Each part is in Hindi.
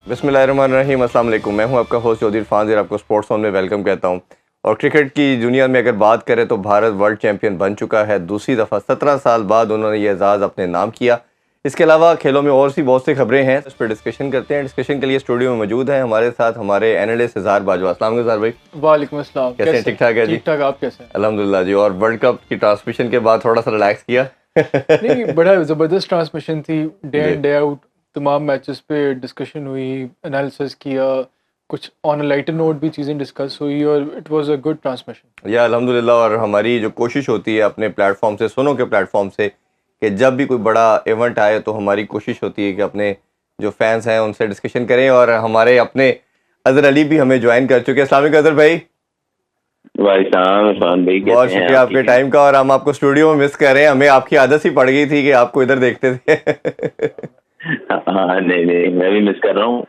बिस्मिल्लाहिर्रहमानिर्रहीम, अस्सलाम वालेकुम। मैं हूं आपका होस्ट चौधरी इरफान ज़ीर, आपको स्पोर्ट्स ऑन में वेलकम कहता हूं। और क्रिकेट की दुनिया में अगर बात करें तो भारत वर्ल्ड चैंपियन बन चुका है दूसरी दफ़ा। 17 साल बाद उन्होंने ये एजाज़ अपने नाम किया। इसके अलावा खेलों में और सी बहुत सी खबरें हैं, इस पर डिस्कशन करते हैं। डिस्कशन के लिए स्टूडियो में मौजूद हैं हमारे साथ हमारे एनालिस्ट इज़हार बाजवा। अस्सलाम वालेकुम इज़हार भाई। वालेकुम अस्सलाम। कैसे हैं? ठीक ठाक है जी? ठीक ठाक, आप कैसे हैं? अल्हम्दुलिल्लाह जी। और वर्ल्ड कप की ट्रांसमिशन के बाद थोड़ा सा रिलैक्स किया? नहीं, बड़ा ज़बरदस्त ट्रांसमिशन थी। डे जी इन डे आउट तमाम मैचेस पे डिस्कशन हुई, एनालिसिस किया, कुछ ऑन अ लाइटर नोट भी चीज़ें डिस्कस हुई और it was a good transmission. या अल्हम्दुलिल्लाह। और हमारी जो कोशिश होती है अपने प्लेटफॉर्म से, सुनो के प्लेटफॉर्म से, कि जब भी कोई बड़ा इवेंट आए तो हमारी कोशिश होती है कि अपने जो फैंस हैं उनसे डिस्कशन करें। और हमारे अपने अजहर अली भी हमें ज्वाइन कर चुके हैं। अस्सलाम वालेकुम अजहर भाई। भाई साहब, इरफान भाई बहुत कैसे हैं शुक्रिया आप? आपके ठीक हैं? टाइम का। और हम आपको स्टूडियो में मिस कर रहे हैं, हमें आपकी आदत सी पड़ गई थी कि आपको इधर देखते थे। हाँ, नहीं नहीं, मैं भी मिस कर रहा हूँ।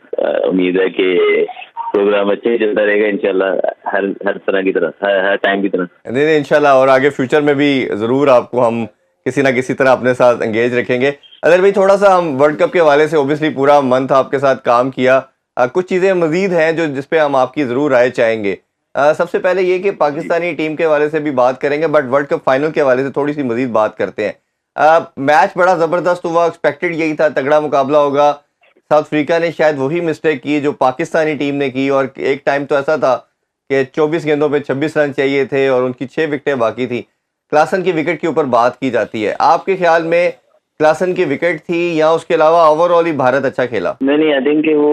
उम्मीद है कि प्रोग्राम अच्छे ही चलता रहेगा इंशाल्लाह, हर हर तरह की तरह, हर टाइम की तरह। नहीं नहीं, इंशाल्लाह। और आगे फ्यूचर में भी ज़रूर आपको हम किसी ना किसी तरह अपने साथ एंगेज रखेंगे। अगर भाई थोड़ा सा हम वर्ल्ड कप के हवाले से, ओबियसली पूरा मंथ आपके साथ काम किया, कुछ चीज़ें मजीद हैं जो जिस पे हम आपकी ज़रूर राय चाहेंगे। सबसे पहले ये कि पाकिस्तानी टीम के हवाले से भी बात करेंगे, बट वर्ल्ड कप फाइनल के हवाले से थोड़ी सी मजीद बात करते हैं। मैच बड़ा ज़बरदस्त हुआ, एक्सपेक्टेड यही था, तगड़ा मुकाबला होगा। साउथ अफ्रीका ने शायद वही मिस्टेक की जो पाकिस्तानी टीम ने की। और एक टाइम तो ऐसा था कि 24 गेंदों पे 26 रन चाहिए थे और उनकी 6 विकेटें बाकी थी। क्लासन की विकेट के ऊपर बात की जाती है, आपके ख्याल में क्लासन की विकेट थी या उसके अलावा ओवरऑल ही भारत अच्छा खेला? नहीं, आई थिंक कि वो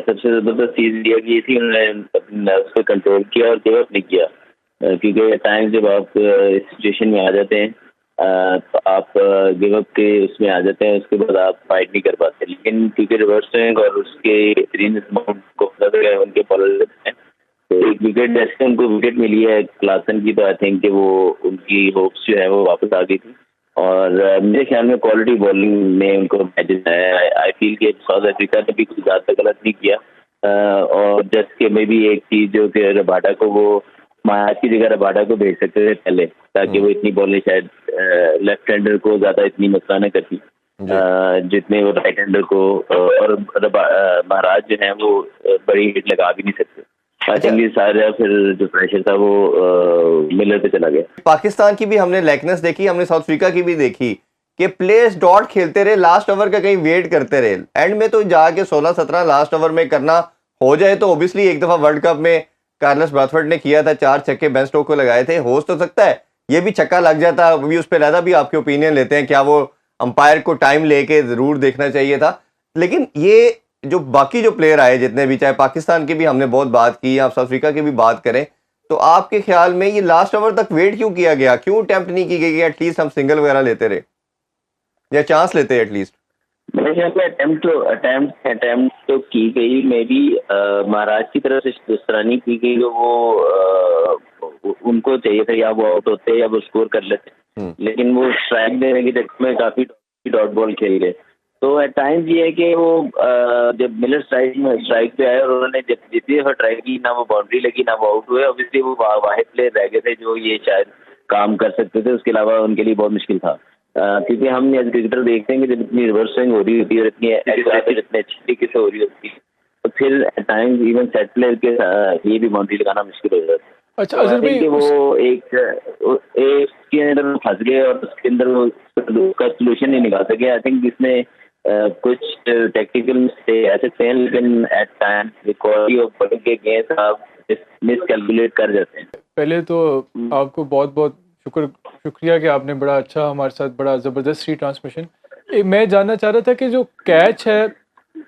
सबसे जबरदस्त चीज ये थी, उन्होंने अपने नर्व्स पे कंट्रोल किया और गिव अप नहीं किया। क्योंकि टाइम जब आप इस सिचुएशन में आ जाते हैं, तो आप गिव अप के उसमें आ जाते हैं, उसके बाद आप फाइट नहीं कर पाते। लेकिन क्योंकि रिवर्स स्विंग और उसके बेहतरीन को उनके बॉलर हैं, तो एक विकेट जैसे उनको विकेट मिली है क्लासन की, तो आई थिंक कि वो उनकी होप्स जो है वो वापस आ गई थी। और मेरे ख्याल में क्वालिटी बॉलिंग में उनको मैचेस है। आई फील कि साउथ अफ्रीका ने भी कुछ ज़्यादा गलत नहीं किया। और जस्ट के में भी एक चीज़ जो कि रबाडा को, वो महाराज की जगह रबाडा को भेज सकते थे पहले, ताकि वो इतनी बॉलिंग शायद लेफ्ट हैंडर को ज़्यादा इतनी मसला न करती जितने वो राइट हैंडर को। और महाराज जो है वो बड़ी हिट लगा भी नहीं सकते। आई थिंक ये सारा फिर जो प्रेशर था वो मिलर पे चला गया। पाकिस्तान की भी हमने लैकनेस देखी, हमने साउथ अफ्रीका की भी देखी कि प्लेयर्स डॉट खेलते रहे, लास्ट ओवर का कहीं वेट करते रहे। एंड में तो जाके 16-17 लास्ट ओवर में करना हो जाए तो ओबियसली एक दफा वर्ल्ड कप में कार्लोस ब्रैथवेट ने किया था, 4 छक्के बेन स्टोक्स को लगाए थे। हो तो सकता है ये भी छक्का लग जाता, भी उस पर लहदा भी आपके ओपिनियन लेते हैं, क्या वो अंपायर को टाइम लेके जरूर देखना चाहिए था। लेकिन ये जो बाकी जो प्लेयर आए जितने भी, चाहे पाकिस्तान की भी हमने बहुत बात की, आप साउथ अफ्रीका की भी बात करें, तो आपके ख्याल में ये लास्ट ओवर तक वेट क्यों किया गया? क्यों अटेम्प्ट नहीं की गई कि एटलीस्ट हम सिंगल वगैरह लेते रहे या चांस लेते एटलीस्ट? मेरे ख्याल में अटेम्प्ट तो की गई, मे बी महाराज की तरफ से इस तरह नहीं की गई। तो वो उनको चाहिए था या वो आउट होते या वो स्कोर कर लेते, लेकिन वो स्ट्राइक देने के चक्कर में काफी डॉट बॉल खेल गए। तो एट टाइम्स ये है कि वो जब मिलर स्ट्राइक पे आए और उन्होंने जब जितनी दफा ट्राई की, ना वो बाउंड्री लगी ना वो आउट हुए। ऑब्वियसली वो वाहिद प्लेयर रह गए थे जो ये शायद काम कर सकते थे, उसके अलावा उनके लिए बहुत मुश्किल था। क्योंकि हम एज क्रिकेटर देखते हैं कि जब इतनी रिवर्स स्विंग हो रही होती है और इतनी इतने अच्छी तरीके से हो रही होती है, तो फिर at times even set player के ये भी बाउंड्री लगाना मुश्किल हो जाता है। अच्छा अजहर भाई, वो एक के अंदर फंस गए और उसके अंदर वो उसका सोल्यूशन नहीं निकाल सके। आई थिंक इसमें कुछ टेक्निकल मिस्टेक ऐसे सकते हैं, लेकिन at time quality of bowling के अगेंस्ट आप मिस कैलकुलेट कर जाते हैं। पहले तो आपको बहुत बहुत शुक्रिया कि आपने बड़ा अच्छा हमारे साथ बड़ा ज़बरदस्त सी ट्रांसमिशन। मैं जानना चाह रहा था कि जो कैच है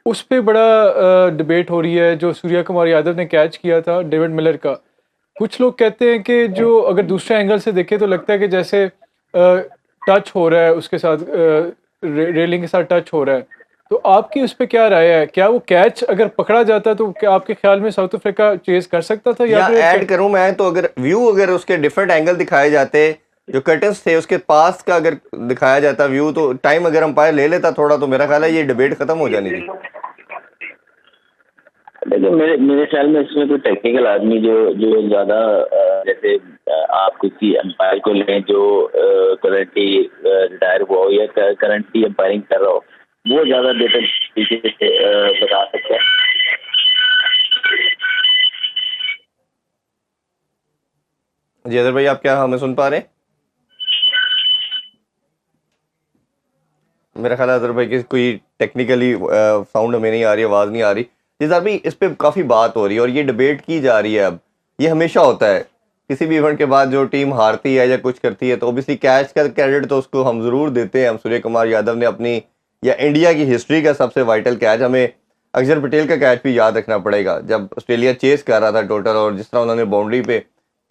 उस पर बड़ा डिबेट हो रही है। जो सूर्या कुमार यादव ने कैच किया था डेविड मिलर का, कुछ लोग कहते हैं कि जो अगर दूसरे एंगल से देखें तो लगता है कि जैसे टच हो रहा है उसके साथ, रेलिंग के साथ टच हो रहा है। तो आपकी उस पर क्या राय है? क्या वो कैच अगर पकड़ा जाता तो क्या आपके ख्याल में साउथ अफ्रीका चेज कर सकता था? या ऐड करूं मैं तो, अगर उसके डिफरेंट एंगल दिखाए जाते, जो कर्टन्स थे उसके पास का अगर दिखाया जाता व्यू, तो टाइम अगर अंपायर ले लेता थोड़ा, तो मेरा ख्याल है ये डिबेट खत्म हो जानी थी। देखो, मेरे ख्याल में इसमें कोई टेक्निकल आदमी जो जो ज्यादा जैसे आप किसी अंपायर को लें जो करंटली रिटायर हुआ हो या करंटली अंपायरिंग कर रहा हो, वो ज्यादा बेहतर तरीके से बता सकता है। जी अजहर भाई, आप क्या हमें सुन पा रहे हैं? मेरा ख्याल है अजहर भाई की कोई टेक्निकली साउंड हमें नहीं आ रही, आवाज़ नहीं आ रही। जी सर भाई, इस पे काफ़ी बात हो रही है और ये डिबेट की जा रही है। अब ये हमेशा होता है, किसी भी इवेंट के बाद जो टीम हारती है या कुछ करती है तो ओबियसली कैच का क्रेडिट तो उसको हम ज़रूर देते हैं। हम सूर्य कुमार यादव ने अपनी या इंडिया की हिस्ट्री का सबसे वाइटल कैच, हमें अक्षर पटेल का कैच भी याद रखना पड़ेगा जब ऑस्ट्रेलिया चेस कर रहा था टोटल, और जिस तरह उन्होंने बाउंड्री पे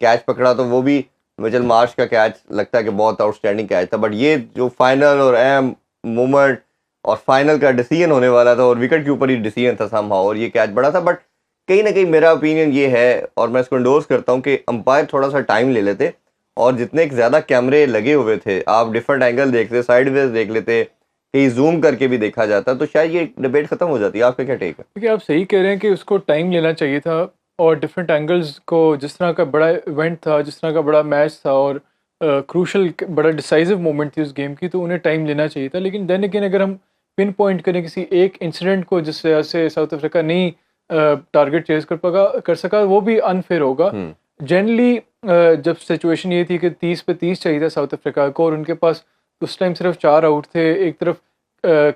कैच पकड़ा तो वो भी मिचेल मार्श का कैच लगता है कि बहुत आउटस्टैंडिंग कैच था। बट ये जो फाइनल और अहम मोमेंट और फाइनल का डिसीजन होने वाला था और विकेट के ऊपर ही डिसीजन था समहाउ, और ये कैच बड़ा था। बट कहीं ना कहीं मेरा ओपिनियन ये है और मैं इसको इंडोर्स करता हूँ कि अंपायर थोड़ा सा टाइम ले लेते और जितने ज़्यादा कैमरे लगे हुए थे, आप डिफरेंट एंगल देखते, साइडवेज देख लेते, कहीं जूम करके भी देखा जाता, तो शायद ये डिबेट खत्म हो जाती है। आपका क्या टेक है? क्योंकि आप सही कह रहे हैं कि उसको टाइम लेना चाहिए था और डिफरेंट एंगल्स को, जिस तरह का बड़ा इवेंट था, जिस तरह का बड़ा मैच था और क्रूशल बड़ा डिसाइसिव मोमेंट थी उस गेम की, तो उन्हें टाइम लेना चाहिए था। लेकिन देन अगेन अगर हम पिन पॉइंट करें किसी एक इंसिडेंट को जिस वजह से साउथ अफ्रीका नहीं टारगेट चेज कर सका, वो भी अनफेयर होगा। जनरली जब सिचुएशन ये थी कि 30 पे 30 चाहिए था साउथ अफ्रीका को और उनके पास उस टाइम सिर्फ 4 आउट थे, एक तरफ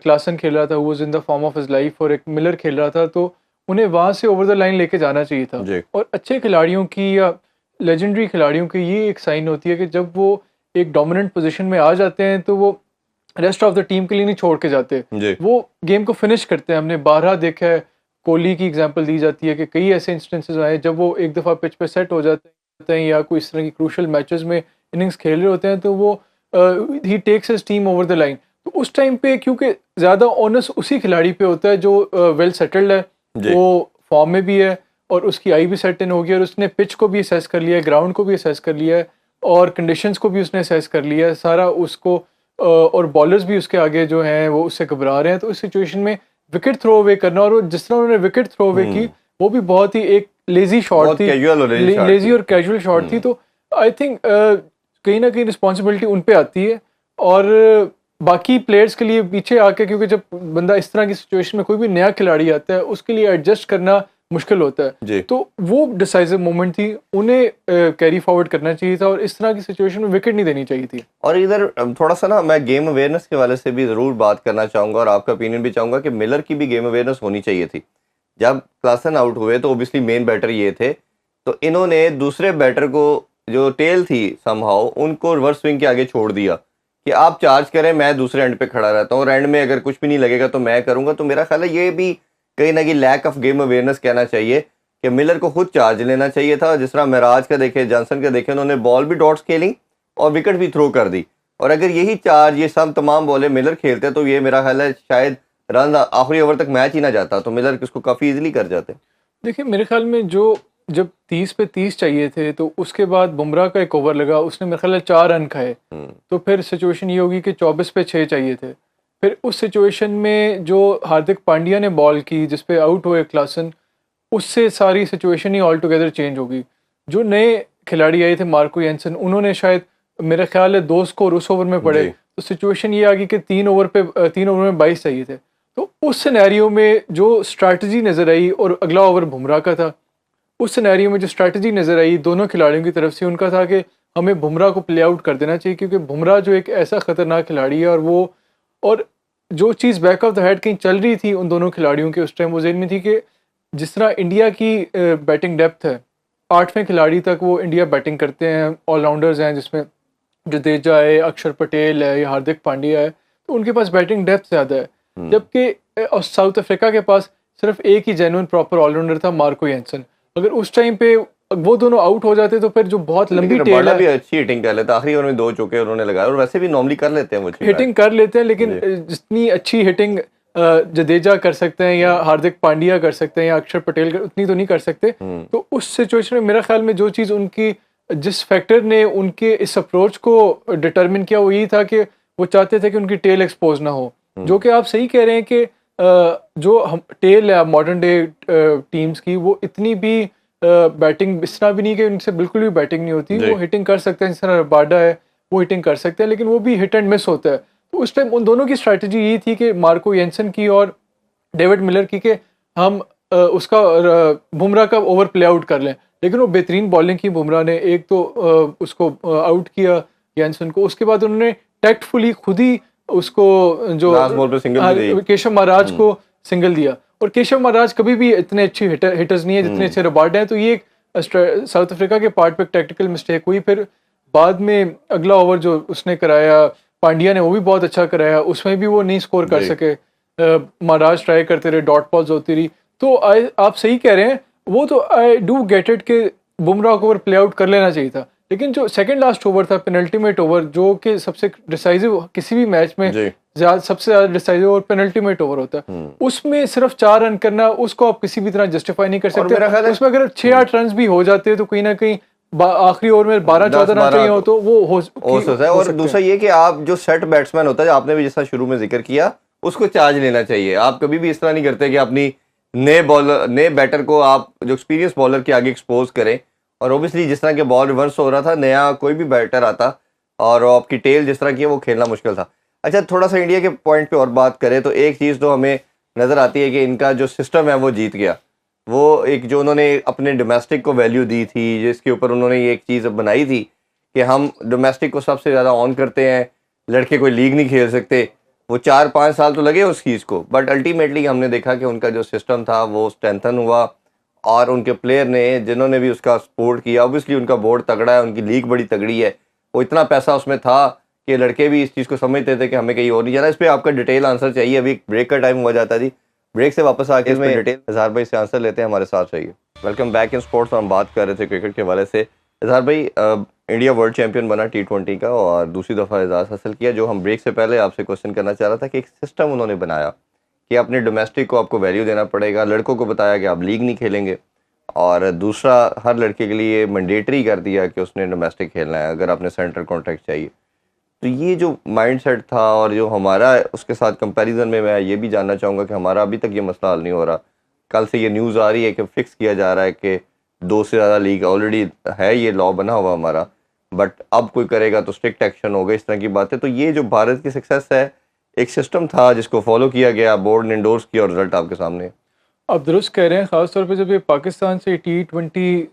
क्लासन खेल रहा था, वो in the form of his life, और एक मिलर खेल रहा था, तो उन्हें वहाँ से ओवर द लाइन लेके जाना चाहिए था। जी। और अच्छे खिलाड़ियों की या लेजेंडरी खिलाड़ियों की ये एक साइन होती है कि जब वो एक डोमिनेंट पोजीशन में आ जाते हैं तो वो रेस्ट ऑफ द टीम के लिए नहीं छोड़ के जाते, जी। वो गेम को फिनिश करते हैं। हमने बारहा देखा है, कोहली की एग्जांपल दी जाती है कि कई ऐसे इंस्टेंसेस आए जब वो एक दफ़ा पिच पे सेट हो जाते हैं या कोई इस तरह की क्रूशल मैचेस में इनिंग्स खेल रहे होते हैं तो वो ही takes his team over the line. तो उस टाइम पे क्योंकि ज़्यादा ऑनस उसी खिलाड़ी पे होता है जो वेल सेटल्ड है, जी। वो फॉर्म में भी है और उसकी आई भी सेट इन हो गई और उसने पिच को भी असेस कर लिया है, ग्राउंड को भी असेस कर लिया है और कंडीशंस को भी उसने असेस कर लिया है सारा उसको, और बॉलर्स भी उसके आगे जो हैं वो उससे घबरा रहे हैं। तो इस सिचुएशन में विकेट थ्रो अवे करना, और जिस तरह उन्होंने विकेट थ्रो अवे की वो भी बहुत ही एक लेजी शॉट बहुत थी, casual और lazy shot लेजी थी। और कैजुअल शॉट थी। तो आई थिंक कहीं ना कहीं रिस्पॉन्सिबिलिटी उन पे आती है और बाकी प्लेयर्स के लिए पीछे आके, क्योंकि जब बंदा इस तरह की सिचुएशन में कोई भी नया खिलाड़ी आता है उसके लिए एडजस्ट करना मुश्किल होता जी। है। तो वो डिसाइसिव मोमेंट थी, उन्हें कैरी फॉरवर्ड करना चाहिए था और इस तरह की सिचुएशन में विकेट नहीं देनी चाहिए थी। और इधर थोड़ा सा ना मैं गेम अवेयरनेस के वाले से भी ज़रूर बात करना चाहूँगा और आपका ओपिनियन भी चाहूँगा कि मिलर की भी गेम अवेयरनेस होनी चाहिए थी। जब क्लासन आउट हुए तो ओबियसली मेन बैटर ये थे, तो इन्होंने दूसरे बैटर को जो टेल थी समहाउ उनको रिवर्स स्विंग के आगे छोड़ दिया कि आप चार्ज करें, मैं दूसरे एंड पे खड़ा रहता हूँ और एंड में अगर कुछ भी नहीं लगेगा तो मैं करूँगा। तो मेरा ख्याल है ये भी कहीं ना कहीं लैक ऑफ गेम अवेयरनेस कहना चाहिए कि मिलर को खुद चार्ज लेना चाहिए था। जिस तरह महराज का देखे, जॉनसन का देखे, उन्होंने बॉल भी डॉट्स खेली और विकेट भी थ्रो कर दी, और अगर यही चार्ज ये सब तमाम बॉलें मिलर खेलते तो ये मेरा ख्याल है शायद रन आखिरी ओवर तक मैच ही ना जाता, तो मिलर इसको काफ़ी इजीली कर जाते। देखिए मेरे ख्याल में जो जब 30 पे 30 चाहिए थे तो उसके बाद बुमराह का एक ओवर लगा, उसने मेरे ख्याल में 4 रन खाए, तो फिर सिचुएशन ये होगी कि 24 पे 6 चाहिए थे। फिर उस सिचुएशन में जो हार्दिक पांड्या ने बॉल की जिस पे आउट हुए क्लासन, उससे सारी सिचुएशन ही ऑल टुगेदर चेंज होगी। जो नए खिलाड़ी आए थे मार्को येंसन, उन्होंने शायद मेरा ख्याल है 2 स्कोर उस ओवर में पड़े, जी। तो सिचुएशन ये आ गई कि 3 ओवर में 22 चाहिए थे। तो उस सिनेरियो में जो स्ट्रैटेजी नज़र आई, और अगला ओवर बुमराह का था, उस सिनेरियो में जो स्ट्रैटेजी नज़र आई दोनों खिलाड़ियों की तरफ से, उनका था कि हमें बुमराह को प्ले आउट कर देना चाहिए, क्योंकि बुमराह जो एक ऐसा ख़तरनाक खिलाड़ी है और जो चीज़ बैक ऑफ द हेड कहीं चल रही थी उन दोनों खिलाड़ियों के उस टाइम वो जेहन में थी कि जिस तरह इंडिया की बैटिंग डेप्थ है, 8वें खिलाड़ी तक वो इंडिया बैटिंग करते हैं, ऑलराउंडर्स हैं जिसमें जडेजा है, अक्षर पटेल है या हार्दिक पांड्या है, तो उनके पास बैटिंग डेप्थ ज़्यादा है। जबकि साउथ अफ्रीका के पास सिर्फ एक ही जेन्युइन प्रॉपर ऑलराउंडर था, मार्को येंसन। अगर उस टाइम पे वो दोनों आउट हो जाते तो फिर जो बहुत लंबी टेल भी है, अच्छी हिटिंग कर लेता, आखिरी ओवर में 2 चौके उन्होंने लगाए और वैसे भी नॉर्मली कर लेते हैं वो अच्छी हिटिंग कर लेते हैं, लेकिन जितनी अच्छी हिटिंग जडेजा कर सकते हैं या हार्दिक पांड्या कर सकते हैं या अक्षर पटेल उतनी तो नहीं कर सकते। तो उस सिचुएशन में मेरा ख्याल में जो चीज़ उनकी, जिस फैक्टर ने उनके इस अप्रोच को डिटरमिन किया वो यही था कि वो चाहते थे कि उनकी टेल एक्सपोज ना हो। जो कि आप सही कह रहे हैं कि जो हम टेल है मॉडर्न डे टीम्स की, वो इतनी भी बैटिंग इस तरह भी नहीं कि उनसे बिल्कुल भी बैटिंग नहीं होती, वो हिटिंग कर सकते हैं, जिस तरह रबाडा है वो हिटिंग कर सकते हैं, लेकिन वो भी हिट एंड मिस होता है। तो उस टाइम उन दोनों की स्ट्रैटेजी यही थी कि मार्को येंसन की और डेविड मिलर की, कि हम बुमराह का ओवर प्ले आउट कर लें। लेकिन वो बेहतरीन बॉलिंग की बुमराह ने। एक तो उसको आउट किया जैनसन को, उसके बाद उन्होंने टैक्टफुली खुद ही उसको जो लास्ट बॉल पे सिंगल भी दी। केशव महाराज को सिंगल दिया। और केशव महाराज कभी भी इतने अच्छे हिटर्स नहीं है जितने अच्छे रबार्ड हैं। तो ये एक साउथ अफ्रीका के पार्ट पे टैक्टिकल मिस्टेक हुई। फिर बाद में अगला ओवर जो उसने कराया पांड्या ने, वो भी बहुत अच्छा कराया, उसमें भी वो नहीं स्कोर कर सके। महाराज ट्राई करते रहे, डॉट बॉल्स होती रही। तो आप सही कह रहे हैं, वो तो आई डू गेट इट कि बुमराह को ओवर प्ले आउट कर लेना चाहिए था। लेकिन जो सेकंड लास्ट ओवर था, पेनल्टीमेट ओवर, जो कि सबसे डिसाइसिव किसी भी मैच में सबसे ज्यादा डिसाइसिव ओवर पेनल्टीमेट ओवर होता है, उसमें सिर्फ 4 रन करना, उसको आप किसी भी तरह जस्टिफाई नहीं कर सकते। उसमें अगर 6-8 रन भी हो जाते तो कहीं ना कहीं आखिरी ओवर में 12-14 रन चाहिए हो तो वो हो सकता है। और दूसरा ये कि आप जो सेट बैट्समैन होता है, आपने भी जैसा शुरू में जिक्र किया, उसको चार्ज लेना चाहिए। आप कभी भी इस तरह नहीं करते कि अपनी नए बैटर को आप जो एक्सपीरियंस बॉलर के आगे एक्सपोज करें। और ओबियसली जिस तरह के बॉल रिवर्स हो रहा था, नया कोई भी बैटर आता और आपकी टेल जिस तरह की है, वो खेलना मुश्किल था। अच्छा, थोड़ा सा इंडिया के पॉइंट पे और बात करें तो एक चीज़ तो हमें नज़र आती है कि इनका जो सिस्टम है वो जीत गया। वो एक जो उन्होंने अपने डोमेस्टिक को वैल्यू दी थी, जिसके ऊपर उन्होंने ये एक चीज़ बनाई थी कि हम डोमेस्टिक को सबसे ज़्यादा ऑन करते हैं, लड़के कोई लीग नहीं खेल सकते। वो 4-5 साल तो लगे उस चीज़ को, बट अल्टीमेटली हमने देखा कि उनका जो सिस्टम था वो स्ट्रेंथन हुआ और उनके प्लेयर ने, जिन्होंने भी उसका सपोर्ट किया, ऑब्वियसली उनका बोर्ड तगड़ा है, उनकी लीग बड़ी तगड़ी है, वो इतना पैसा उसमें था कि लड़के भी इस चीज़ को समझते थे कि हमें कहीं और नहीं जाना। इस पर आपका डिटेल आंसर चाहिए। अभी ब्रेक का टाइम हुआ जाता जी, ब्रेक से वापस आके इसमें डिटेल इजहार भाई से आंसर लेते हैं, हमारे साथ रहिए। Welcome back in sports. हम बात कर रहे थे क्रिकेट के हवाले से। इजहार भाई, इंडिया वर्ल्ड चैंपियन बना T20 का और दूसरी दफ़ा एजाज़ हासिल किया। जो हम ब्रेक से पहले आपसे क्वेश्चन करना चाह रहा था कि एक सिस्टम उन्होंने बनाया कि अपने डोमेस्टिक को आपको वैल्यू देना पड़ेगा, लड़कों को बताया कि आप लीग नहीं खेलेंगे, और दूसरा हर लड़के के लिए मैंडेटरी कर दिया कि उसने डोमेस्टिक खेलना है अगर आपने सेंटर कॉन्ट्रैक्ट चाहिए। तो ये जो माइंडसेट था और जो हमारा उसके साथ कंपैरिजन में, मैं ये भी जानना चाहूँगा कि हमारा अभी तक ये मसला हल नहीं हो रहा। कल से ये न्यूज़ आ रही है कि फिक्स किया जा रहा है कि 2 से ज़्यादा लीग, ऑलरेडी है ये लॉ बना हुआ हमारा, बट अब कोई करेगा तो स्ट्रिक्ट एक्शन होगा, इस तरह की बातें। तो ये जो भारत की सक्सेस है, एक सिस्टम था जिसको फॉलो किया गया, बोर्ड ने इंडोर्स किया और रिजल्ट आपके सामने है। आप दुरुस्त कह रहे हैं। ख़ासतौर पे जब ये पाकिस्तान से T20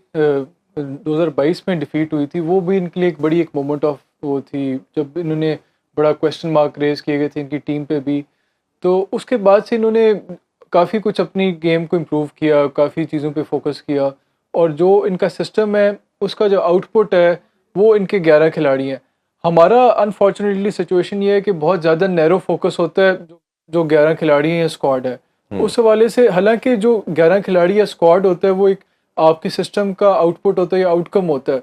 2022 में डिफीट हुई थी, वो भी इनके लिए एक बड़ी एक मोमेंट ऑफ वो थी, जब इन्होंने बड़ा क्वेश्चन मार्क रेज किए गए थे इनकी टीम पे भी। तो उसके बाद से इन्होंने काफ़ी कुछ अपनी गेम को इम्प्रूव किया, काफ़ी चीज़ों पे फोकस किया, और जो इनका सिस्टम है उसका जो आउटपुट है वो इनके 11 खिलाड़ी हैं। हमारा अनफॉर्चुनेटली सिचुएशन ये है कि बहुत ज़्यादा नैरो फोकस होता है, जो 11 खिलाड़ी हैं स्क्वाड है उस हवाले से। हालांकि जो 11 खिलाड़ी या स्क्वाड होता है वो एक आपके सिस्टम का आउटपुट होता है या आउटकम होता है।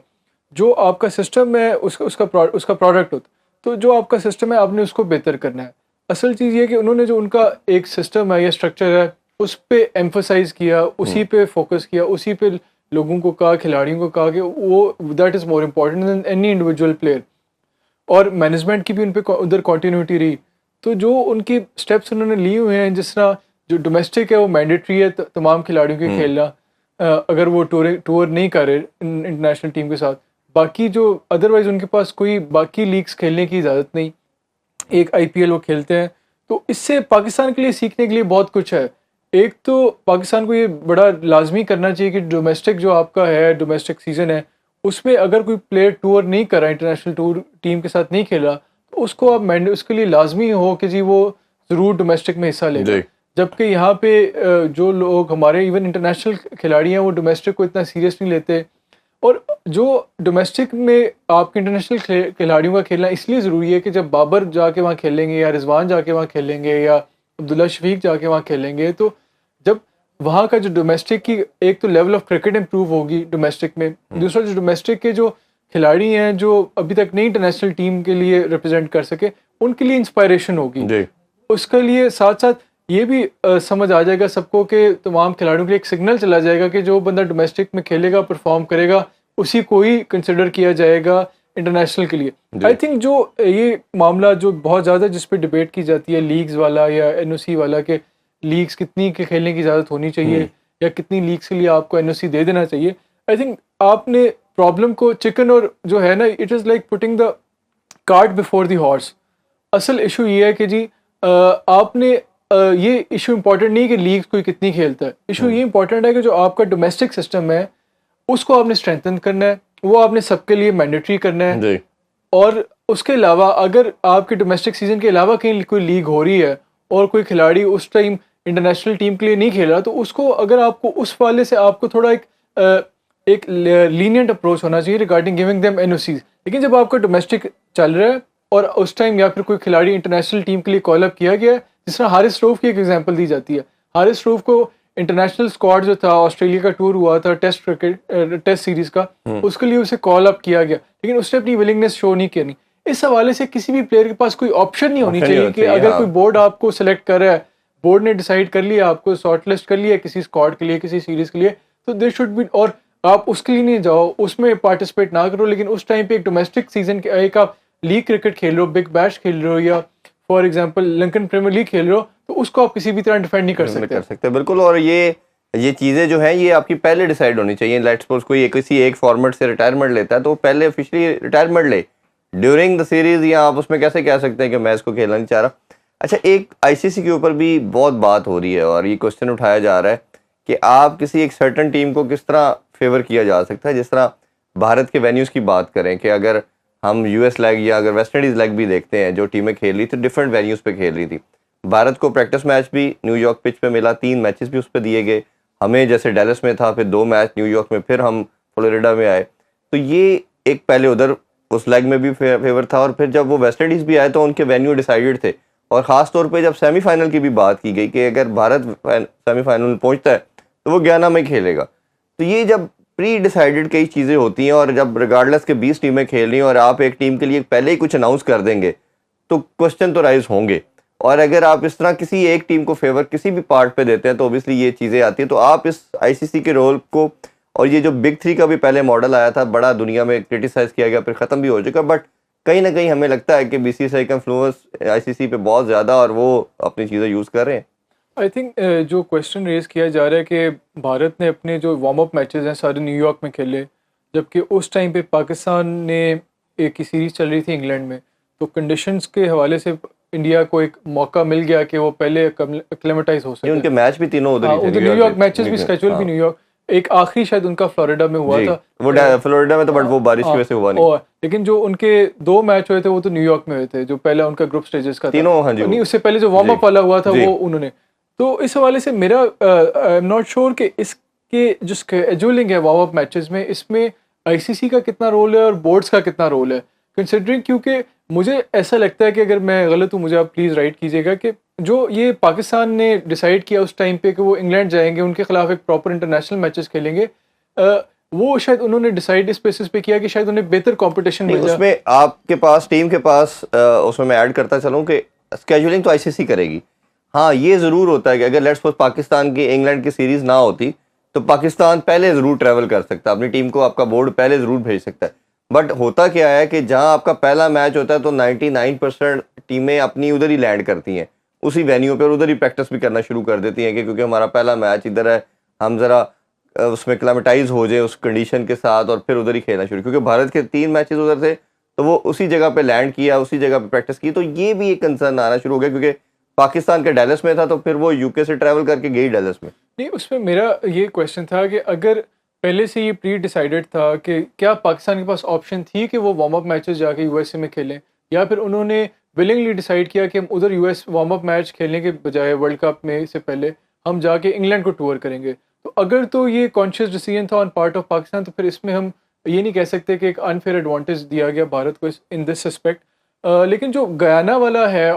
जो आपका सिस्टम है उसका प्रोडक्ट होता है। तो जो आपका सिस्टम है आपने उसको बेहतर करना है। असल चीज़ ये है कि उन्होंने जो उनका एक सिस्टम है या स्ट्रक्चर है उस पर एम्फोसाइज किया, उसी पे फोकस किया, उसी पे लोगों को कहा, खिलाड़ियों को कहा कि वो that is more important than any individual player. और मैनेजमेंट की भी उन पर उधर कॉन्टीन्यूटी रही। तो जो उनकी स्टेप्स उन्होंने लिए हुए हैं, जिस तरह जो डोमेस्टिक है वो मैंडेटरी है तमाम खिलाड़ियों के खेलना, अगर वो टूर नहीं कर रहे इंटरनेशनल टीम के साथ, बाकी जो अदरवाइज़ उनके पास कोई बाकी लीग्स खेलने की इजाज़त नहीं, एक IPL वो खेलते हैं। तो इससे पाकिस्तान के लिए सीखने के लिए बहुत कुछ है। एक तो पाकिस्तान को ये बड़ा लाजमी करना चाहिए कि डोमेस्टिक जो आपका है, डोमेस्टिक सीज़न है, उसमें अगर कोई प्लेयर टूर नहीं कर रहा, इंटरनेशनल टूर टीम के साथ नहीं खेला, तो उसको आप उसके लिए लाजमी हो कि जी वो ज़रूर डोमेस्टिक में हिस्सा लेगा। जबकि यहाँ पे जो लोग हमारे इवन इंटरनेशनल खिलाड़ी हैं वो डोमेस्टिक को इतना सीरियस नहीं लेते। और जो डोमेस्टिक में आपके इंटरनेशनल खिलाड़ियों का खेलना इसलिए ज़रूरी है कि जब बाबर जाके वहाँ खेलेंगे या रिजवान जाके वहाँ खेलेंगे या अब्दुल्ला शफीक जाके वहाँ खेलेंगे, तो जब वहाँ का जो डोमेस्टिक की एक तो लेवल ऑफ क्रिकेट इम्प्रूव होगी डोमेस्टिक में, दूसरा जो डोमेस्टिक के जो खिलाड़ी हैं जो अभी तक नहीं इंटरनेशनल टीम के लिए रिप्रेजेंट कर सके, उनके लिए इंस्पायरेशन होगी। उसके लिए साथ साथ ये भी समझ आ जाएगा सबको कि तमाम खिलाड़ियों के लिए एक सिग्नल चला जाएगा कि जो बंदा डोमेस्टिक में खेलेगा, परफॉर्म करेगा, उसी को ही कंसिडर किया जाएगा इंटरनेशनल के लिए। आई थिंक जो ये मामला जो बहुत ज़्यादा जिस पे डिबेट की जाती है, लीग्स वाला या NOC वाला, के लीग्स कितनी के खेलने की इजाज़त होनी चाहिए या कितनी लीग्स के लिए आपको NOC दे देना चाहिए, आई थिंक आपने प्रॉब्लम को चिकन और जो है ना, it is like putting the cart before the horse. असल इशू ये है कि जी आपने ये इशू इंपॉर्टेंट नहीं है कि लीग कोई कितनी खेलता है, इशू ये इंपॉर्टेंट है कि जो आपका डोमेस्टिक सिस्टम है उसको आपने स्ट्रेंथन करना है, वो आपने सबके लिए मैंडेटरी करना है। जी और उसके अलावा अगर आपके डोमेस्टिक सीजन के अलावा कहीं कोई लीग हो रही है और कोई खिलाड़ी उस टाइम इंटरनेशनल टीम के लिए नहीं खेल रहा, तो उसको अगर आपको उस वाले से आपको थोड़ा एक लीनियंट अप्रोच होना चाहिए रिगार्डिंग गिविंग देम एनओसीज। लेकिन जब आपका डोमेस्टिक चल रहा है और उस टाइम या फिर कोई खिलाड़ी इंटरनेशनल टीम के लिए कॉल अप किया गया है, जिस तरह हारिस रऊफ की एक एग्जांपल दी जाती है। हारिस रऊफ को इंटरनेशनल स्क्वाड जो था, ऑस्ट्रेलिया का टूर हुआ था टेस्ट क्रिकेट टेस्ट सीरीज का, उसके लिए उसे कॉल अप किया गया, लेकिन उसने अपनी विलिंगनेस शो नहीं करी। इस हवाले से किसी भी प्लेयर के पास कोई ऑप्शन नहीं होनी Option नहीं चाहिए होना कि चाहिए, अगर हाँ। कोई बोर्ड आपको सेलेक्ट कर रहा है, बोर्ड ने डिसाइड कर लिया, आपको शॉर्टलिस्ट कर लिया किसी स्क्वाड के लिए, किसी सीरीज के लिए, तो देयर शुड बी, और आप उसके लिए नहीं जाओ, उसमें पार्टिसिपेट ना करो, लेकिन उस टाइम पे एक डोमेस्टिक सीजन के एक आप लीग क्रिकेट खेल रहे हो, बिग बैश खेल रहे हो, या for example Lankan Premier League खेल रहे हो, तो उसको आप किसी भी तरह डिफेंड नहीं कर नहीं सकते। कर सकते, बिल्कुल। और ये चीज़ें जो हैं ये आपकी पहले डिसाइड होनी चाहिए। लेट्स सपोज कोई किसी एक फॉर्मेट से रिटायरमेंट लेता है तो वो पहले ऑफिशियली रिटायरमेंट ले ड्यूरिंग द सीरीज, या आप उसमें कैसे कह सकते हैं कि मैं इसको खेलना नहीं चाह रहा। अच्छा, एक आईसीसी के ऊपर भी बहुत बात हो रही है और ये क्वेश्चन उठाया जा रहा है कि आप किसी एक सर्टन टीम को किस तरह फेवर किया जा सकता है। जिस तरह भारत के वेन्यूज़ की बात करें कि अगर हम यूएस लेग या अगर वेस्ट इंडीज़ लेग भी देखते हैं, जो टीमें खेल रही थी डिफरेंट वेन्यूज़ पे खेल रही थी। भारत को प्रैक्टिस मैच भी न्यूयॉर्क पिच पे मिला, 3 मैचेस भी उस पर दिए गए। हमें जैसे डैलस में था, फिर 2 मैच न्यूयॉर्क में, फिर हम फ्लोरिडा में आए। तो ये एक पहले उधर उस लेग में भी फेवर था, और फिर जब वो वेस्ट इंडीज़ भी आए तो उनके वेन्यू डिसाइडेड थे। और ख़ास तौर पे जब सेमीफाइनल की भी बात की गई कि अगर भारत सेमीफाइनल में पहुंचता है तो वो गयाना में खेलेगा। तो ये जब प्री डिसाइडेड कई चीज़ें होती हैं और जब रिगार्डलेस के 20 टीमें खेल रही हैं और आप एक टीम के लिए पहले ही कुछ अनाउंस कर देंगे तो क्वेश्चन तो राइज होंगे। और अगर आप इस तरह किसी एक टीम को फेवर किसी भी पार्ट पे देते हैं तो ऑब्वियसली ये चीज़ें आती हैं। तो आप इस आईसीसी के रोल को, और ये जो बिग 3 का भी पहले मॉडल आया था, बड़ा दुनिया में क्रिटिसाइज किया गया, फिर ख़त्म भी हो चुका, बट कहीं ना कहीं हमें लगता है कि बीसीसीआई का इन्फ्लुएंस आईसीसी पे बहुत ज़्यादा और वो अपनी चीज़ें यूज़ कर रहे हैं। आई थिंक जो क्वेश्चन रेज किया जा रहा है कि भारत ने अपने जो वार्म अप मैचेस हैं सारे न्यूयॉर्क में खेले, जबकि उस टाइम पे पाकिस्तान ने एक ही सीरीज़ चल रही थी इंग्लैंड में, तो कंडीशंस के हवाले से इंडिया को एक मौका मिल गया कि वो पहले एक्लेमेटाइज हो ये सके। उनके मैच भी तीनों उधर ही थे, उधर न्यूयॉर्क मैचेस भी स्केड्यूल भी न्यूयॉर्क, एक आखिरी शायद उनका फ्लोरिडा में हुआ जी, था, वो फ्लोरिडा में, तो बट वो बारिश की वजह से हुआ नहीं। लेकिन जो उनके 2 मैच हुए थे वो तो न्यूयॉर्क में हुए थे, जो पहला उनका ग्रुप स्टेजेस का था। तीनों, हाँ जी, नहीं, उससे पहले जो वार्म अप जी, वाला हुआ था जी। वो उन्होंने। तो इस हवाले से मेरा आई एम नॉट श्योर कि इसके जो स्केड्यूलिंग है वार्म अप मैचेस में, इसमें आईसीसी का कितना रोल है और बोर्ड्स का कितना रोल है, कंसिडरिंग, क्योंकि मुझे ऐसा लगता है कि अगर मैं गलत हूँ मुझे आप प्लीज़ राइट कीजिएगा, कि जो ये पाकिस्तान ने डिसाइड किया उस टाइम पे कि वो इंग्लैंड जाएंगे, उनके खिलाफ एक प्रॉपर इंटरनेशनल मैचेस खेलेंगे, वो शायद उन्होंने डिसाइड इस बेसिस पे किया कि शायद उन्हें बेहतर कंपटीशन मिल जाए। उसमें आपके पास टीम के पास उसमें मैं ऐड करता चलूँ कि स्केड्यूलिंग तो आईसीसी करेगी। हाँ, ये ज़रूर होता है कि अगर लेट्स सपोज पाकिस्तान की इंग्लैंड की सीरीज़ ना होती तो पाकिस्तान पहले ज़रूर ट्रैवल कर सकता, अपनी टीम को आपका बोर्ड पहले ज़रूर भेज सकता है। बट होता क्या है कि जहाँ आपका पहला मैच होता है तो 99% टीमें अपनी उधर ही लैंड करती हैं, उसी वेन्यू पे, और उधर ही प्रैक्टिस भी करना शुरू कर देती हैं कि क्योंकि हमारा पहला मैच इधर है, हम ज़रा उसमें क्लाइमेटाइज हो जाए उस कंडीशन के साथ, और फिर उधर ही खेलना शुरू। क्योंकि भारत के 3 मैचेस उधर थे तो वो उसी जगह पे लैंड किया, उसी जगह पे प्रैक्टिस की। तो ये भी एक कंसर्न आना शुरू हो गया, क्योंकि पाकिस्तान के डैलस में था तो फिर वो यूके से ट्रैवल करके गई डैलस में। नहीं, उसमें मेरा ये क्वेश्चन था कि अगर पहले से ये प्री डिसाइडेड था कि क्या पाकिस्तान के पास ऑप्शन थी कि वो वार्म अप मैचेस जाके यूएसए में खेलें, या फिर उन्होंने विलिंगली डिसाइड किया कि हम उधर यूएस वार्म अप मैच खेलने के बजाय वर्ल्ड कप में से पहले हम जाके इंग्लैंड को टूर करेंगे। तो अगर तो ये कॉन्शियस डिसीजन था ऑन पार्ट ऑफ पाकिस्तान, तो फिर इसमें हम ये नहीं कह सकते कि एक अनफेयर एडवांटेज दिया गया भारत को इन दिस रिस्पेक्ट। लेकिन जो गयाना वाला है,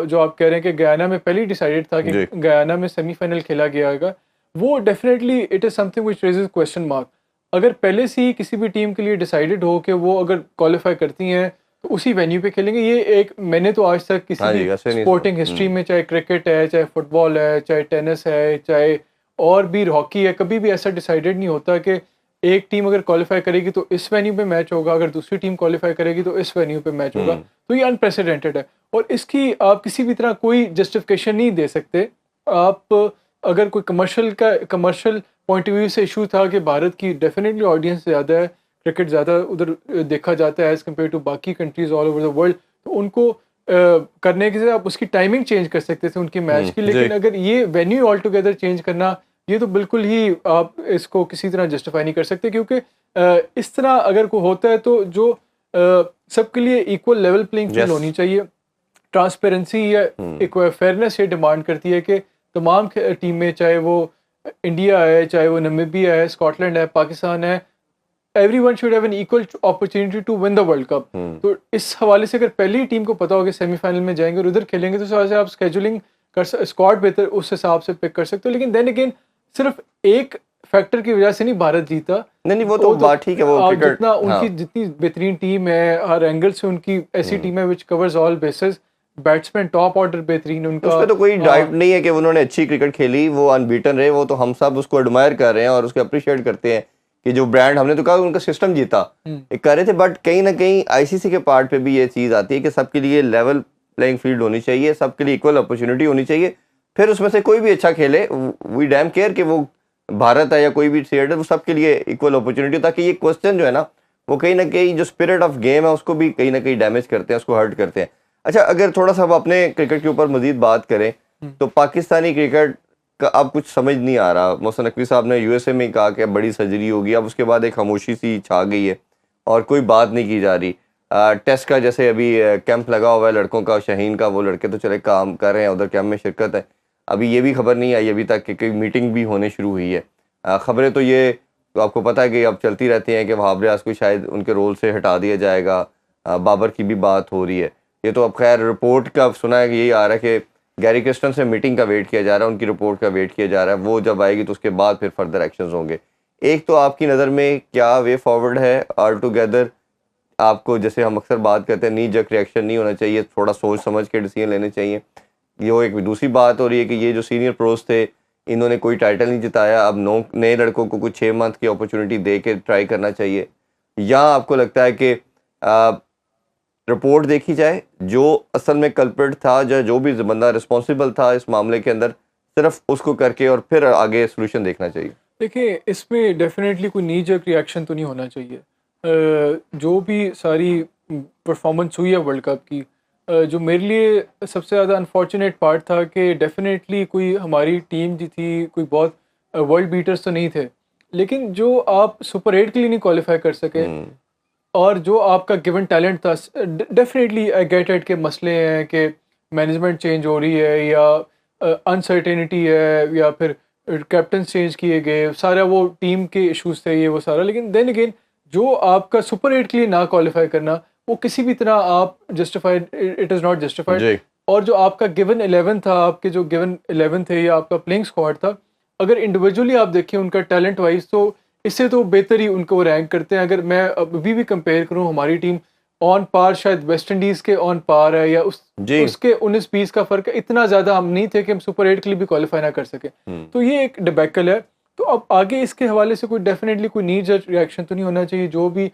जो आप कह रहे हैं कि गयाना में पहले ही डिसाइडेड था कि गयाना में सेमीफाइनल खेला गया, वो definitely it is something which raises question mark. अगर पहले से ही किसी भी टीम के लिए डिसाइडेड हो कि वो अगर क्वालिफाई करती हैं तो उसी वेन्यू पे खेलेंगे, ये एक मैंने तो आज तक किसी भी स्पोर्टिंग हिस्ट्री में, चाहे क्रिकेट है, चाहे फुटबॉल है, चाहे टेनिस है, चाहे और भी हॉकी है, कभी भी ऐसा डिसाइडेड नहीं होता कि एक टीम अगर क्वालिफाई करेगी तो इस वेन्यू पे मैच होगा, अगर दूसरी टीम क्वालिफाई करेगी तो इस वेन्यू पे मैच होगा। तो ये अनप्रेसिडेंटेड है और इसकी आप किसी भी तरह कोई जस्टिफिकेशन नहीं दे सकते। आप अगर कोई कमर्शियल पॉइंट ऑफ व्यू से इशू था कि भारत की डेफिनेटली ऑडियंस ज़्यादा है, क्रिकेट ज़्यादा उधर देखा जाता है एज़ कम्पेयर टू बाकी countries all over the world, तो उनको करने के लिए आप उसकी टाइमिंग चेंज कर सकते थे उनके मैच की। लेकिन अगर ये वेन्यू ऑल टुगेदर चेंज करना ये तो बिल्कुल ही आप इसको किसी तरह जस्टिफाई नहीं कर सकते, क्योंकि इस तरह अगर कोई होता है तो जो सबके लिए equal level playing field Yes. होनी चाहिए। ट्रांसपेरेंसी या एक फेयरनेस ये डिमांड करती है कि तमाम टीमें, चाहे वो इंडिया है, चाहे वो नमीबिया है, स्कॉटलैंड है, पाकिस्तान है, everyone should have an equal opportunity to win the World Cup. तो इस हवाले से अगर पहली ही टीम को पता होगा सेमीफाइनल में जाएंगे और उधर खेलेंगे, तो उस वजह से आप स्केजुलिंग कर स्क्वाड बेहतर उस हिसाब से पिक कर सकते हो। लेकिन देन अगेन सिर्फ एक फैक्टर की वजह से नहीं भारत जीता। नहीं वो तो बात ठीक है, वो क्रिकेट जितना उनकी जितनी बेहतरीन टीम है, हर एंगल से उनकी ऐसी टीम है which covers all basis, batsman top order बेहतरीन उनका, उसमें तो कोई डाउट नहीं है कि उन्होंने अच्छी क्रिकेट खेली, वो अनबीटन रहे, वो तो हम सब उसको एडमायर कर रहे हैं और उसको अप्रिशिएट करते हैं कि जो ब्रांड हमने तो कहा उनका सिस्टम जीता एक कर रहे थे। बट कहीं ना कहीं आईसीसी के पार्ट पे भी ये चीज़ आती है कि सबके लिए लेवल प्लेइंग फील्ड होनी चाहिए, सबके लिए इक्वल अपॉर्चुनिटी होनी चाहिए। फिर उसमें से कोई भी अच्छा खेले, वी डैम केयर कि वो भारत है या कोई भी स्टेट है, वो सबके लिए इक्वल अपॉर्चुनिटी, ताकि ये क्वेश्चन जो है ना वो कहीं ना कहीं जो स्पिरिट ऑफ गेम है उसको भी कहीं ना कहीं डैमेज करते हैं, उसको हर्ट करते हैं। अच्छा, अगर थोड़ा सा हम अपने क्रिकेट के ऊपर मजीद बात करें तो पाकिस्तानी क्रिकेट का अब कुछ समझ नहीं आ रहा। मोहसिन नकवी साहब ने यूएसए में कहा कि अब बड़ी सर्जरी होगी, अब उसके बाद एक खामोशी सी छा गई है और कोई बात नहीं की जा रही। टेस्ट का जैसे अभी कैंप लगा हुआ है लड़कों का, शाहीन का, वो लड़के तो चले काम कर रहे हैं, उधर कैंप में शिरकत है। अभी ये भी खबर नहीं आई अभी तक कि कोई मीटिंग भी होने शुरू हुई है। खबरें तो ये तो आपको पता है कि अब चलती रहती हैं कि वहाब रियाज को शायद उनके रोल से हटा दिया जाएगा, बाबर की भी बात हो रही है। ये तो अब खैर रिपोर्ट का सुना है कि यही आ रहा है कि गैरी क्रिस्टन से मीटिंग का वेट किया जा रहा है, उनकी रिपोर्ट का वेट किया जा रहा है, वो जब आएगी तो उसके बाद फिर फर्दर एक्शंस होंगे। एक तो आपकी नज़र में क्या वे फॉरवर्ड है ऑल टुगेदर? आपको जैसे हम अक्सर बात करते हैं नी जक रिएक्शन नहीं होना चाहिए, थोड़ा सोच समझ के डिसीजन लेने चाहिए। ये एक दूसरी बात हो रही है कि ये जो सीनियर प्रोस थे इन्होंने कोई टाइटल नहीं जिताया, अब नए लड़कों को कुछ 6 मंथ की अपॉर्चुनिटी दे के ट्राई करना चाहिए। या आपको लगता है कि रिपोर्ट देखी जाए, जो असल में कल्प्रिट था, जो भी बंदा रिस्पॉन्सिबल था इस मामले के अंदर, सिर्फ उसको करके और फिर आगे सोल्यूशन देखना चाहिए? देखिए, इसमें डेफिनेटली कोई नी जर्क रिएक्शन तो नहीं होना चाहिए। जो भी सारी परफॉर्मेंस हुई है वर्ल्ड कप की, जो मेरे लिए सबसे ज़्यादा अनफॉर्चुनेट पार्ट था कि डेफिनेटली कोई हमारी टीम जो थी, कोई बहुत वर्ल्ड बीटर्स तो नहीं थे, लेकिन जो आप सुपर 8 के लिए नहीं क्वालिफाई कर सके और जो आपका गिवन टैलेंट था, डेफिनेटली आई गेट इट के मसले हैं कि मैनेजमेंट चेंज हो रही है या अनसर्टेनिटी है या फिर कैप्टन चेंज किए गए, सारा वो टीम के इश्यूज थे, ये वो सारा। लेकिन देन अगेन जो आपका सुपर 8 के लिए ना क्वालिफाई करना, वो किसी भी तरह आप justified, it is not justified. और जो आपका गिवन 11 था, आपके जो गिवन 11 थे या आपका प्लेइंग स्क्वाड था, अगर इंडिविजुअली आप देखें उनका टैलेंट वाइज, तो इससे तो बेहतर ही उनको रैंक करते हैं। अगर मैं अभी भी कंपेयर करूं, हमारी टीम ऑन पार शायद वेस्ट इंडीज़ के ऑन पार है या उसके 19-20 का फ़र्क है। इतना ज़्यादा हम नहीं थे कि हम सुपर 8 के लिए भी क्वालिफाई ना कर सके। तो ये एक डिबैकल है। तो अब आगे इसके हवाले से कोई डेफिनेटली कोई नी जज रिएक्शन तो नहीं होना चाहिए। जो भी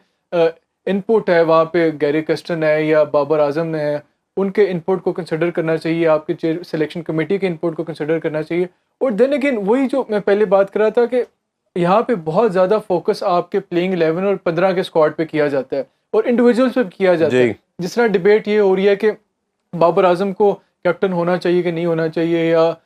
इनपुट है वहाँ पे गैरी क्रिस्टन है या बाबर आजम है, उनके इनपुट को कंसिडर करना चाहिए, आपके चेयर सिलेक्शन कमेटी के इनपुट को कंसिडर करना चाहिए। और देन अगेन वही जो मैं पहले बात कर रहा था कि यहाँ पे बहुत ज़्यादा फोकस आपके प्लेइंग 11 और 15 के स्क्वाड पे किया जाता है और इंडिविजुअल्स पे किया जाता है। जिस तरह डिबेट ये हो रही है कि बाबर आजम को कैप्टन होना चाहिए कि नहीं होना चाहिए, या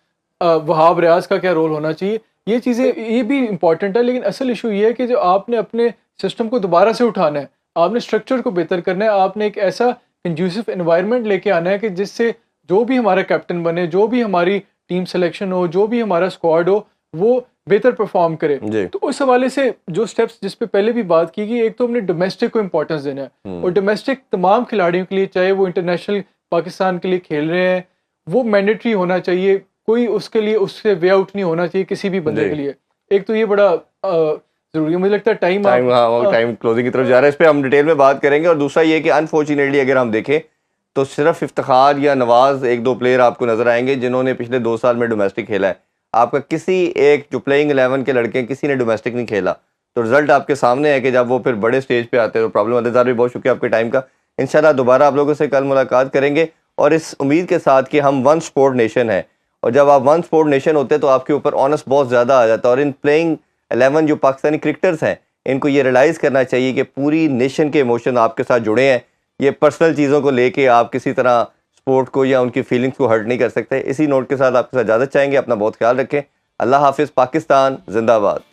वहाब रियाज का क्या रोल होना चाहिए, ये चीज़ें ये भी इंपॉर्टेंट है। लेकिन असल इशू ये है कि जो आपने अपने सिस्टम को दोबारा से उठाना है, आपने स्ट्रक्चर को बेहतर करना है, आपने एक ऐसा कंड्यूसिव एनवायरनमेंट लेके आना है कि जिससे जो भी हमारा कैप्टन बने, जो भी हमारी टीम सिलेक्शन हो, जो भी हमारा स्क्वाड हो, वो बेहतर परफॉर्म करे। तो उस हवाले से जो स्टेप्स जिस पे पहले भी बात की गई, एक तो हमने डोमेस्टिक को इंपॉर्टेंस देना है और डोमेस्टिक तमाम खिलाड़ियों के लिए, चाहे वो इंटरनेशनल पाकिस्तान के लिए खेल रहे हैं, वो मैंडेटरी होना चाहिए। कोई उसके लिए उससे वे आउट नहीं होना चाहिए किसी भी बंदे के लिए। एक तो ये बड़ा जरूरी है। मुझे लगता है टाइम क्लोजिंग की तरफ जा रहा है, इस पे हम डिटेल में बात करेंगे। और दूसरा ये कि अनफॉर्चुनेटली अगर हम देखें तो सिर्फ इफ्तिखार या नवाज, 1-2 प्लेयर आपको नजर आएंगे जिन्होंने पिछले 2 साल में डोमेस्टिक खेला है। आपका किसी एक जो प्लेइंग 11 के लड़के किसी ने डोमेस्टिक नहीं खेला। तो रिजल्ट आपके सामने है कि जब वो फिर बड़े स्टेज पे आते हैं तो प्रॉब्लम। अदरदार भी बहुत शुक्रिया आपके टाइम का। इंशाल्लाह दोबारा आप लोगों से कल मुलाकात करेंगे और इस उम्मीद के साथ कि हम वन स्पोर्ट नेशन है, और जब आप वन स्पोर्ट नेशन होते हैं तो आपके ऊपर ऑनस बहुत ज़्यादा आ जाता है। और इन प्लेइंग 11 जो पाकिस्तानी क्रिकेटर्स हैं, इनको ये रियलाइज़ करना चाहिए कि पूरी नेशन के इमोशन आपके साथ जुड़े हैं। ये पर्सनल चीज़ों को लेके आप किसी तरह स्पोर्ट को या उनकी फीलिंग्स को हर्ट नहीं कर सकते। इसी नोट के साथ आपके साथ इजाज़त चाहेंगे। अपना बहुत ख्याल रखें। अल्लाह हाफिज़। पाकिस्तान जिंदाबाद।